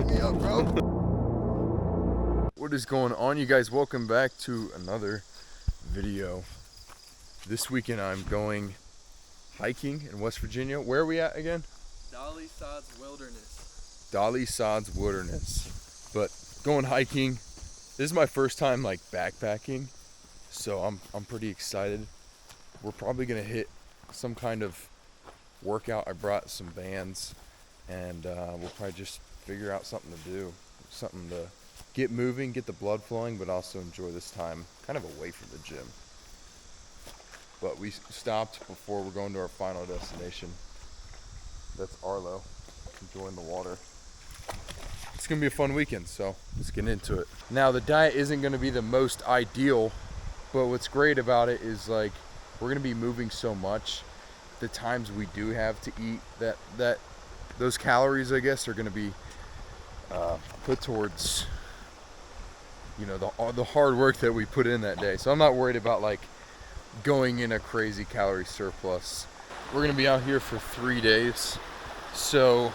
Hype me up, bro. What is going on, you guys? Welcome back to another video. This weekend I'm going hiking in West Virginia. Where are we at again? Dolly Sod's Wilderness. Dolly Sod's Wilderness. But going hiking. This is my first time like backpacking, so I'm pretty excited. We're probably gonna hit some kind of workout. I brought some bands, and we'll probably just figure out something to do, something to get moving, get the blood flowing, but also enjoy this time kind of away from the gym. But we stopped before we're going to our final destination. That's Arlo, enjoying the water. It's gonna be a fun weekend, so let's get into it. Now the diet isn't gonna be the most ideal, but what's great about it is like we're gonna be moving so much. The times we do have to eat, that those calories, I guess, are gonna be put towards, you know, the hard work that we put in that day. So I'm not worried about like going in a crazy calorie surplus. We're gonna be out here for 3 days, so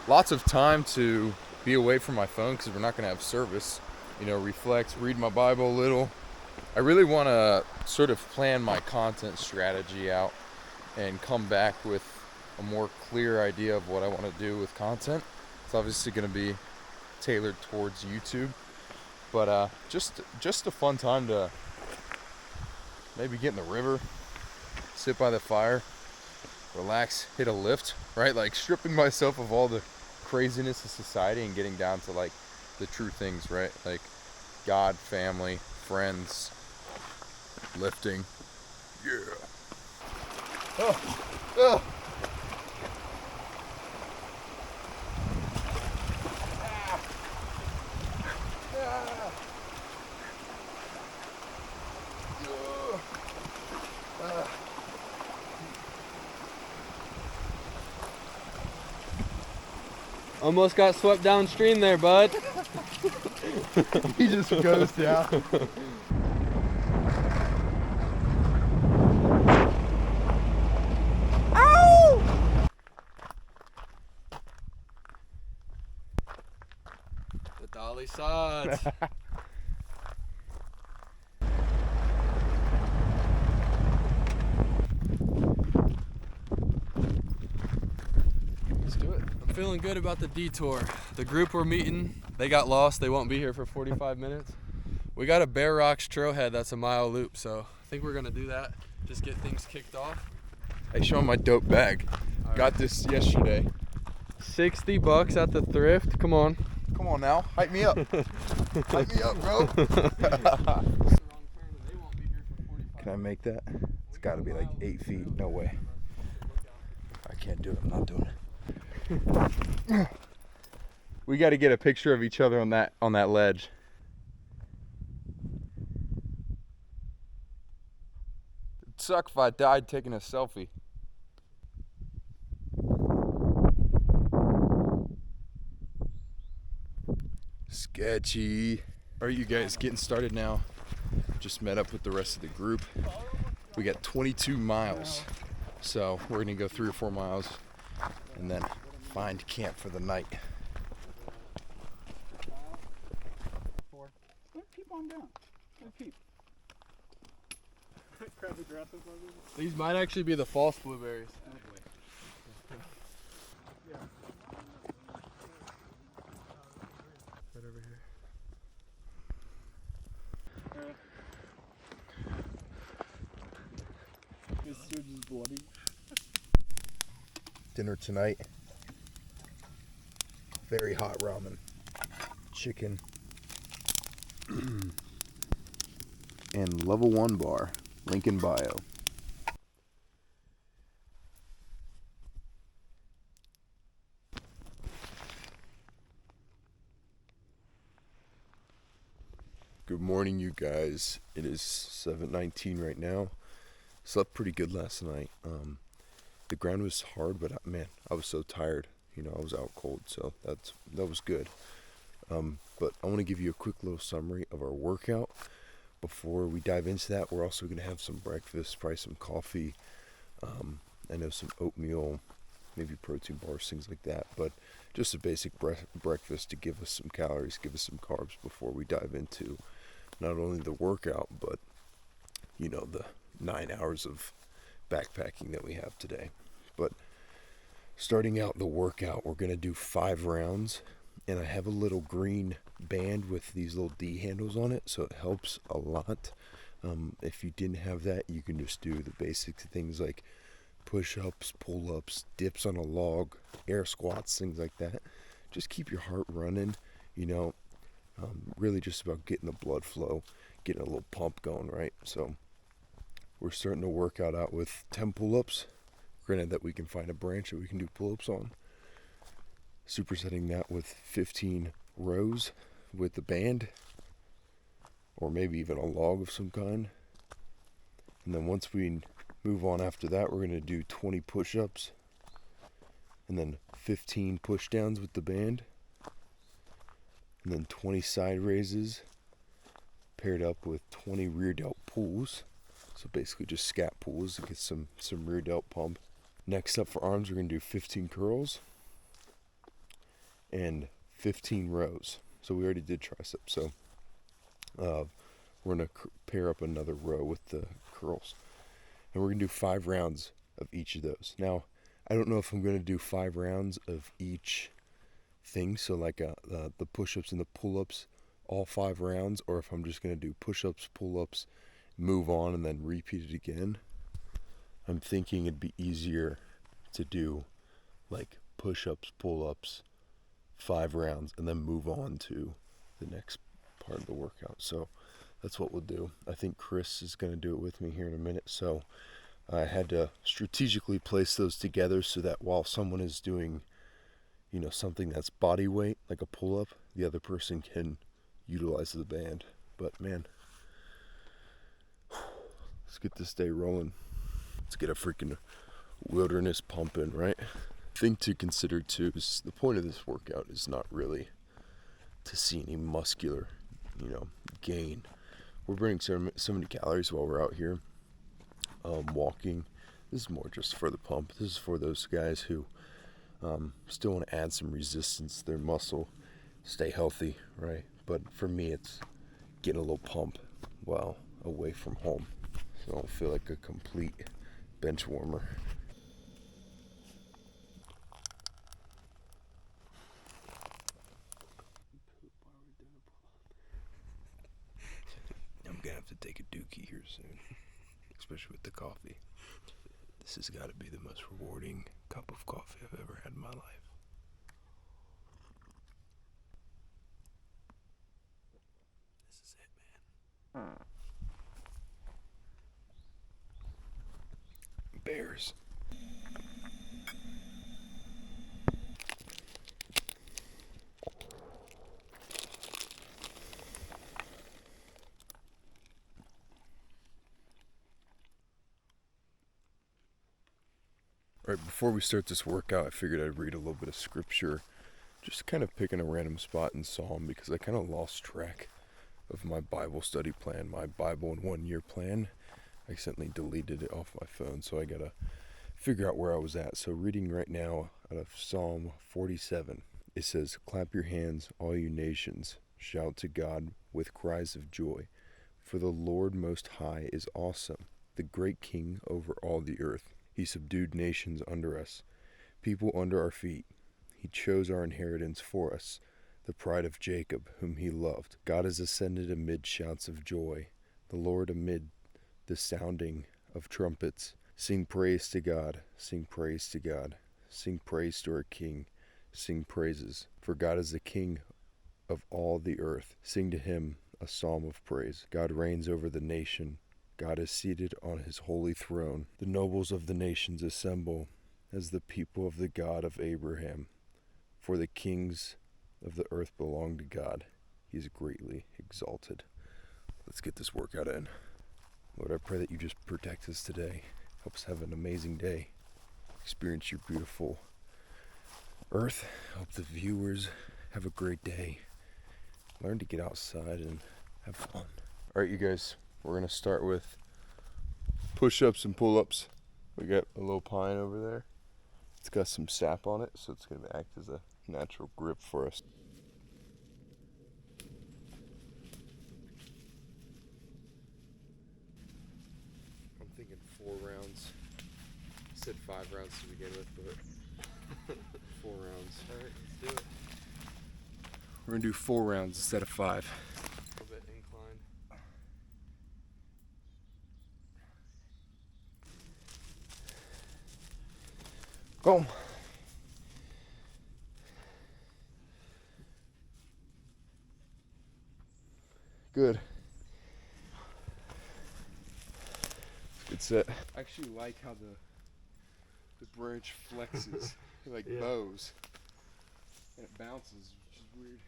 lots of time to be away from my phone because we're not gonna have service. You know, reflect, read my Bible a little. I really want to sort of plan my content strategy out and come back with a more clear idea of what I want to do with content. It's obviously going to be tailored towards YouTube, but just a fun time to maybe get in the river, sit by the fire, relax, hit a lift, right? Like stripping myself of all the craziness of society and getting down to like the true things, right? Like God, family, friends, lifting. Yeah. Oh. Almost got swept downstream there, bud. He just goes down. The Dolly Sods. Let's do it. I'm feeling good about the detour. The group we're meeting, they got lost. They won't be here for 45 minutes. We got a Bear Rocks trailhead that's a mile loop, so I think we're gonna do that. Just get things kicked off. Hey, show 'em my dope bag. All Got this yesterday. $60 at the thrift. Come on. Come on now, hype me up. Hype me up, bro. Can I make that? It's got to be like 8 feet. No way. I can't do it. I'm not doing it. We got to get a picture of each other on that ledge. It'd suck if I died taking a selfie. Sketchy. All right, you guys, getting started now. Just met up with the rest of the group. We got 22 miles, so we're gonna go 3 or 4 miles and then find camp for the night. Keep on down. Keep. These might actually be the false blueberries. Right over here. This switch is bloody. Dinner tonight. Very hot ramen. Chicken. And level 1 bar. Link in bio. Good morning, you guys. It is 7:19 right now. Slept pretty good last night. The ground was hard, but man, I was so tired. You know, I was out cold, so that was good. But I want to give you a quick little summary of our workout. Before we dive into that, we're also going to have some breakfast, probably some coffee. I know some oatmeal, maybe protein bars, things like that. But just a basic breakfast to give us some calories, give us some carbs before we dive into not only the workout, but, you know, the 9 hours of backpacking that we have today. But starting out the workout, we're going to do 5 rounds. And I have a little green band with these little D handles on it, so it helps a lot. If you didn't have that, you can just do the basic things like push-ups, pull-ups, dips on a log, air squats, things like that. Just keep your heart running, you know, really just about getting the blood flow, getting a little pump going, right? So we're starting the workout out with 10 pull-ups. Granted that we can find a branch that we can do pull-ups on. Supersetting that with 15 rows with the band, or maybe even a log of some kind. And then once we move on after that, we're going to do 20 push-ups, and then 15 push-downs with the band, and then 20 side raises paired up with 20 rear delt pulls. So basically just scat pulls to get some rear delt pump. Next up for arms, we're going to do 15 curls and 15 rows. So we already did triceps, so we're going to pair up another row with the curls. And we're going to do 5 rounds of each of those. Now, I don't know if I'm going to do 5 rounds of each thing, so like the push-ups and the pull-ups, all 5 rounds, or if I'm just going to do push-ups, pull-ups, move on, and then repeat it again. I'm thinking it'd be easier to do like push-ups, pull-ups, 5 rounds, and then move on to the next part of the workout. So that's what we'll do. I think Chris is going to do it with me here in a minute. So I had to strategically place those together so that while someone is doing, you know, something that's body weight, like a pull-up, the other person can utilize the band. But man, let's get this day rolling. Let's get a freaking wilderness pumping, right? Thing to consider too is the point of this workout is not really to see any muscular, you know, gain. We're burning so many calories while we're out here walking. This is more just for the pump. This is for those guys who still want to add some resistance to their muscle, stay healthy, right? But for me, it's getting a little pump while away from home, so I don't feel like a complete bench warmer. I'm gonna have to take a dookie here soon, especially with the coffee. This has got to be the most rewarding cup of coffee I've ever had in my life. This is it, man. Bears. All right, before we start this workout, I figured I'd read a little bit of scripture, just kind of picking a random spot in Psalm because I kind of lost track of my Bible study plan, my Bible in 1 year plan. I accidentally deleted it off my phone, so I gotta figure out where I was at. So reading right now out of Psalm 47, it says, "Clap your hands, all you nations, shout to God with cries of joy, for the Lord Most High is awesome, the great King over all the earth. He subdued nations under us, people under our feet. He chose our inheritance for us, the pride of Jacob, whom he loved. God has ascended amid shouts of joy, the Lord amid the sounding of trumpets. Sing praise to God, sing praise to God, sing praise to our King, sing praises. For God is the King of all the earth. Sing to him a psalm of praise. God reigns over the nation. God is seated on his holy throne. The nobles of the nations assemble as the people of the God of Abraham. For the kings of the earth belong to God. He is greatly exalted." Let's get this workout in. Lord, I pray that you just protect us today. Help us have an amazing day. Experience your beautiful earth. Help the viewers have a great day. Learn to get outside and have fun. All right, you guys. We're going to start with push-ups and pull-ups. We got a little pine over there. It's got some sap on it, so it's going to act as a natural grip for us. I'm thinking 4 rounds. I said 5 rounds to begin with, but 4 rounds. Alright, let's do it. We're going to do 4 rounds instead of 5. A little bit inclined. Boom. Good. Good set. I actually like how the branch flexes, like Yeah. bows, and it bounces, which is weird.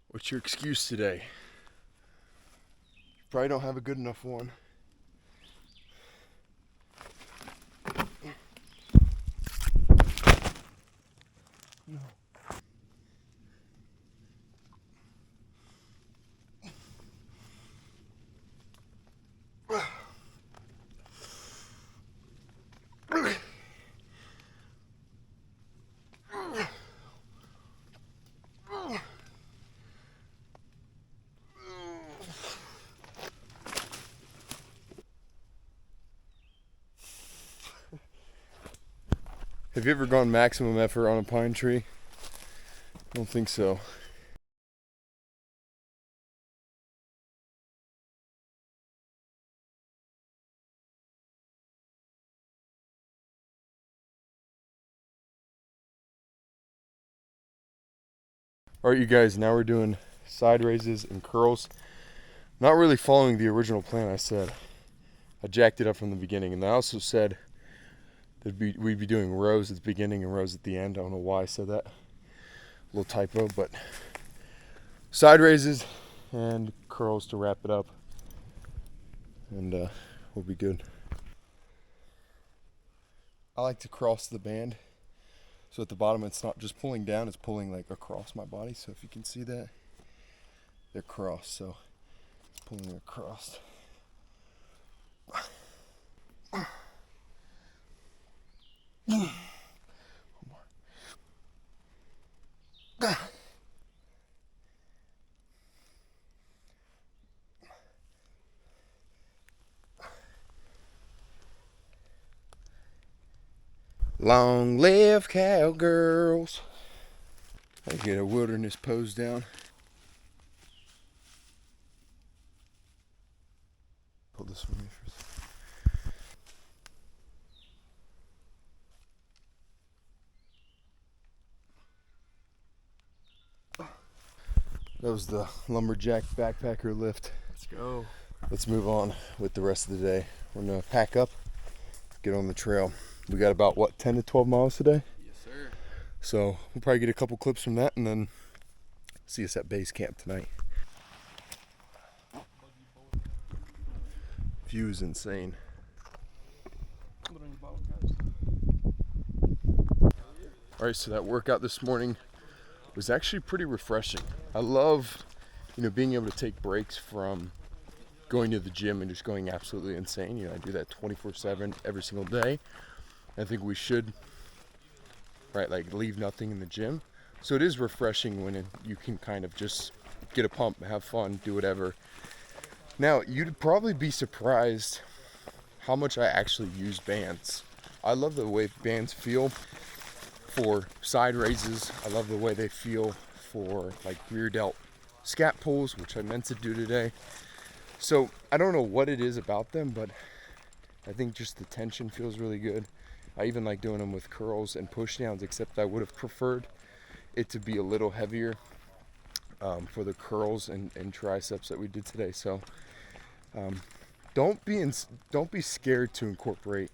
What's your excuse today? Probably don't have a good enough one. No. Have you ever gone maximum effort on a pine tree? I don't think so. Alright you guys, now we're doing side raises and curls. Not really following the original plan I said. I jacked it up from the beginning, and I also said that we'd be doing rows at the beginning and rows at the end. I don't know why I said that. A little typo, but side raises and curls to wrap it up, and we'll be good. I like to cross the band, so at the bottom it's not just pulling down, it's pulling like across my body. So if you can see that, they're crossed, so it's pulling across. One more. Long live cowgirls. I get a wilderness pose down. Pull this from me first. That was the lumberjack backpacker lift. Let's go. Let's move on with the rest of the day. We're gonna pack up, get on the trail. We got about what, 10 to 12 miles today? Yes, sir. So we'll probably get a couple clips from that and then see us at base camp tonight. View is insane. Alright, so that workout this morning was actually pretty refreshing. I love, being able to take breaks from going to the gym and just going absolutely insane. I do that 24/7 every single day. I think we should, right, like leave nothing in the gym. So it is refreshing when you can kind of just get a pump, have fun, do whatever. Now, you'd probably be surprised how much I actually use bands. I love the way bands feel for side raises. I love the way they feel for like rear delt scat pulls, which I meant to do today. So I don't know what it is about them, but I think just the tension feels really good. I even like doing them with curls and push downs, except I would have preferred it to be a little heavier for the curls and triceps that we did today. So don't be scared to incorporate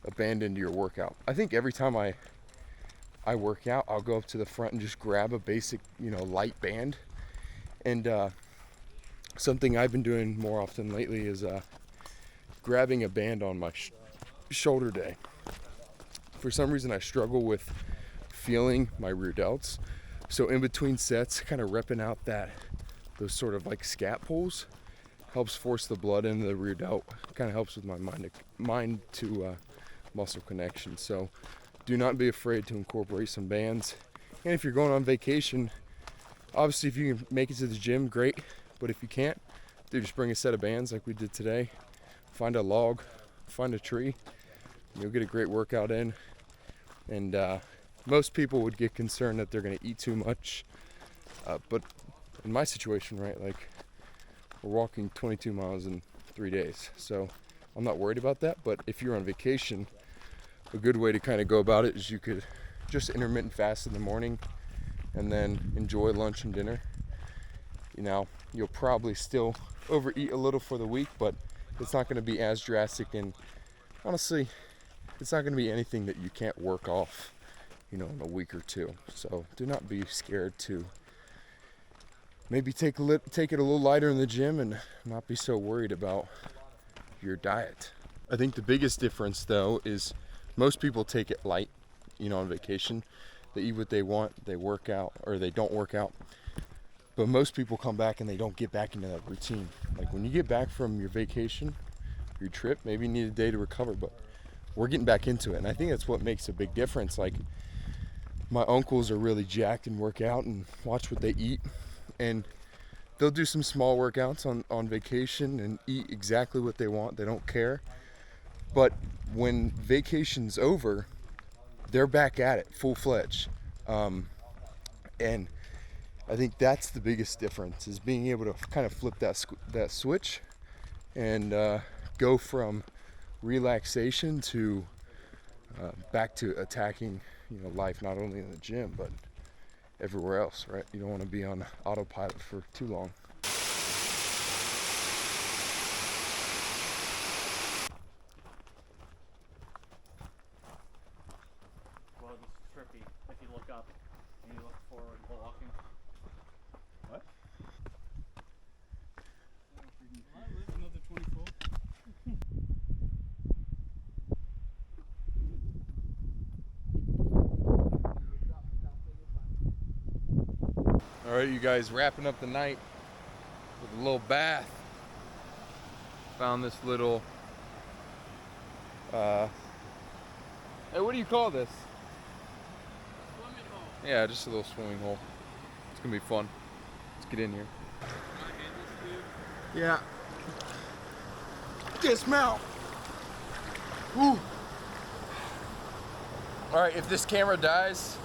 a band into your workout. I think every time I I work out, I'll go up to the front and just grab a basic, light band. And something I've been doing more often lately is grabbing a band on my shoulder day. For some reason, I struggle with feeling my rear delts. So in between sets, kind of repping out those sort of like scat pulls helps force the blood into the rear delt. Kind of helps with my mind to muscle connection. So do not be afraid to incorporate some bands. And if you're going on vacation, obviously if you can make it to the gym, great. But if you can't, dude, just bring a set of bands like we did today. Find a log, find a tree. You'll get a great workout in. And most people would get concerned that they're going to eat too much. But in my situation, right, like we're walking 22 miles in 3 days. So I'm not worried about that. But if you're on vacation, a good way to kind of go about it is you could just intermittent fast in the morning and then enjoy lunch and dinner. You'll probably still overeat a little for the week, but it's not going to be as drastic. And honestly, it's not going to be anything that you can't work off, in a week or two. So do not be scared to maybe take it a little lighter in the gym and not be so worried about your diet. I think the biggest difference, though, is most people take it light, on vacation. They eat what they want, they work out, or they don't work out. But most people come back and they don't get back into that routine. Like when you get back from your vacation, your trip, maybe you need a day to recover, but we're getting back into it. And I think that's what makes a big difference. Like my uncles are really jacked and work out and watch what they eat. And they'll do some small workouts on vacation and eat exactly what they want. They don't care. But when vacation's over, they're back at it full-fledged. And I think that's the biggest difference, is being able to kind of flip that switch and go from relaxation to back to attacking, life, not only in the gym, but everywhere else, right? You don't want to be on autopilot for too long. Well, it's trippy if you look up and you look forward while walking. What? I live another 24. All right, you guys, wrapping up the night with a little bath. Found this little, hey, what do you call this? Swimming hole. Yeah, just a little swimming hole. It's gonna be fun. Let's get in here. Yeah. Dismount. Woo. All right, if this camera dies,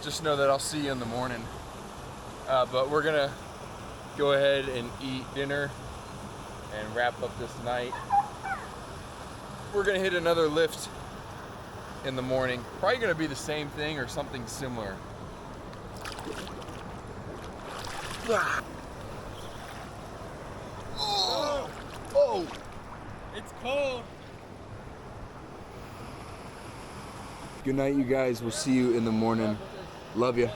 just know that I'll see you in the morning. But we're gonna go ahead and eat dinner and wrap up this night. We're gonna hit another lift in the morning. Probably gonna be the same thing or something similar. Oh! It's cold. Good night, you guys. We'll see you in the morning. Love you.